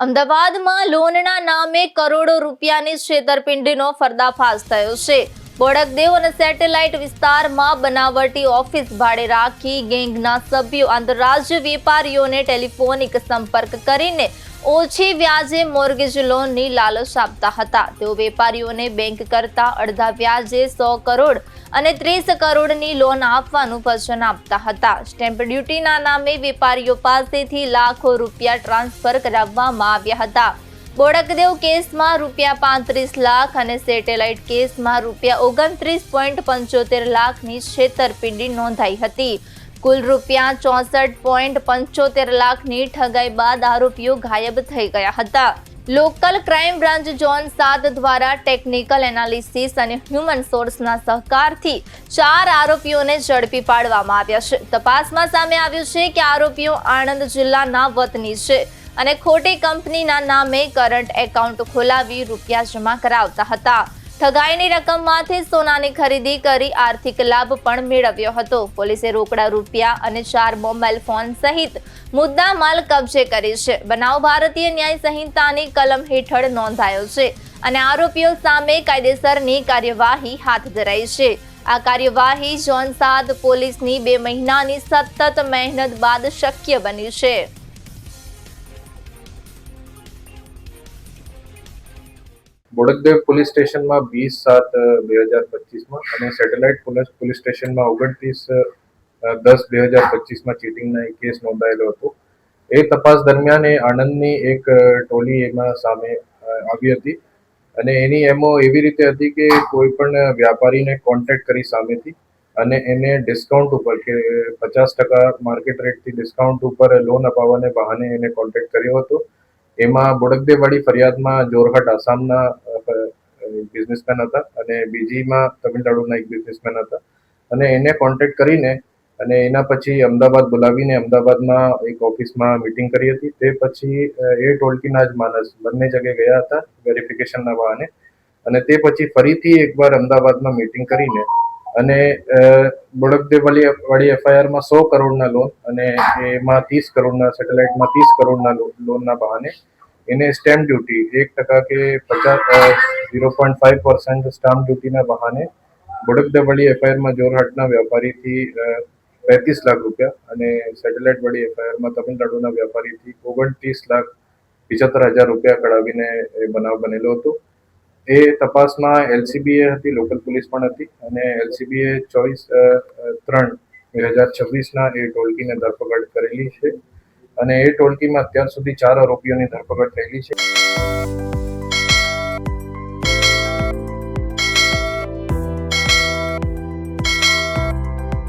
અમદાવાદમાં લોનના નામે કરોડો રૂપિયાની છેતરપિંડીનો પર્દાફાશ થયો છે. બોડકદેવ અને સેટેલાઇટ વિસ્તારમાં બનાવટી ઓફિસ ભાડે રાખી ગેંગના સભ્યો આંતરરાજ્ય વેપારીઓને ટેલિફોનિક સંપર્ક કરીને ઓછી વ્યાજે મોર્ગેજ લોનની લાલચ આપતા હતા. તેઓ વેપારીઓને બેંક કરતા અડધા વ્યાજે 100 કરોડ અને 30 કરોડની લોન આપવાનું વચન આપતા હતા. સ્ટેમ્પ ડ્યુટીના નામે વેપારીઓ પાસેથી લાખો રૂપિયા ટ્રાન્સફર કરાવવામાં આવ્યા હતા. બોડકદેવ કેસમાં ₹35 લાખ અને સેટેલાઇટ કેસમાં ₹29.75 લાખની છેતરપિંડી નોંધાઈ હતી. કુલ ₹64.75 લાખની ઠગાઈ બાદ આરોપીઓ ગાયબ થઈ ગયા હતા. લોકલ ક્રાઇમ બ્રાન્ચ ઝોન 7 દ્વારા ટેકનિકલ એનાલિસિસ અને હ્યુમન સોર્સના સહકારથી 4 આરોપીઓને ઝડપી પાડવામાં આવ્યા છે. તપાસમાં સામે આવ્યું છે કે આરોપીઓ આણંદ જિલ્લાના વતની છે અને ખોટી કંપનીના નામે કરંટ એકાઉન્ટ ખોલાવી રૂપિયા જમા કરાવતા હતા. ઠગાઈની રકમમાંથી સોનાની ખરીદી કરી આર્થિક લાભ પણ મેળવ્યો હતો. પોલીસે રોકડા રૂપિયા અને 4 મોબાઈલ ફોન સહિત મુદ્દામાલ કબજે કરી છે. બનાવ ભારતીય ન્યાય સંહિતાની કલમ હેઠળ નોંધાયો છે અને આરોપીઓ સામે કાયદેસરની કાર્યવાહી હાથ ધરાઈ છે. આ કાર્યવાહી ઝોન 7 પોલીસની 2 મહિનાની સતત મહેનત બાદ શક્ય બની છે. બોડકદેવ પોલીસ સ્ટેશનમાં 20/7/2025 અને સેટેલાઇટ પોલીસ સ્ટેશનમાં 29/10/2025 ચીટિંગના એક કેસ નોંધાયેલો હતો. એ તપાસ દરમિયાન આણંદની એક ટોળી એમાં સામે આવી હતી અને એની એમો એવી રીતે હતી કે કોઈ પણ વ્યાપારીને કોન્ટેક્ટ કરી સામેથી અને એને ડિસ્કાઉન્ટ ઉપર કે 50% માર્કેટ રેટથી ડિસ્કાઉન્ટ ઉપર લોન અપાવવાને બહાને એને કોન્ટેક્ટ કર્યો હતો. એમાં બોડકદેવવાળી ફરિયાદમાં જોરહટ આસામના બિઝનેસમેન હતા અને બીજીમાં તમિલનાડુના એક બિઝનેસમેન હતા અને એને કોન્ટેક્ટ કરીને અને એના પછી અમદાવાદ બોલાવીને અમદાવાદમાં એક ઓફિસમાં મીટિંગ કરી હતી. તે પછી એ ટોળકીના જ માણસ બંને જગ્યાએ ગયા હતા વેરિફિકેશનના બહાને અને તે પછી ફરીથી એકવાર અમદાવાદમાં મીટિંગ કરીને અને બોડકદેવવાળી એફઆઈઆરમાં 100 કરોડના લોન અને એમાં 30 કરોડના સેટેલાઇટમાં 30 કરોડના લોનના બહાને એને સ્ટેમ્પ ડ્યુટી 1% કે 0.5% સ્ટામ્પ ડ્યુટીના બહાને બોડકદેવવાળી એફઆઈઆરમાં જોરહાટના વેપારીથી 35 લાખ રૂપિયા અને સેટેલાઇટવાળી એફઆઈઆરમાં તમિલનાડુના વેપારીથી 29,75,000 રૂપિયા કઢાવીને એ બનાવ બનેલો હતો. એ તપાસમાં એલસીબીએ હતી, લોકલ પોલીસ પણ હતી અને એલસીબીએ 24/3/2026 એ ટોળકીને ધરપકડ કરેલી છે અને એ ટોળકીમાં અત્યાર સુધી 4 આરોપીઓની ધરપકડ થયેલી છે.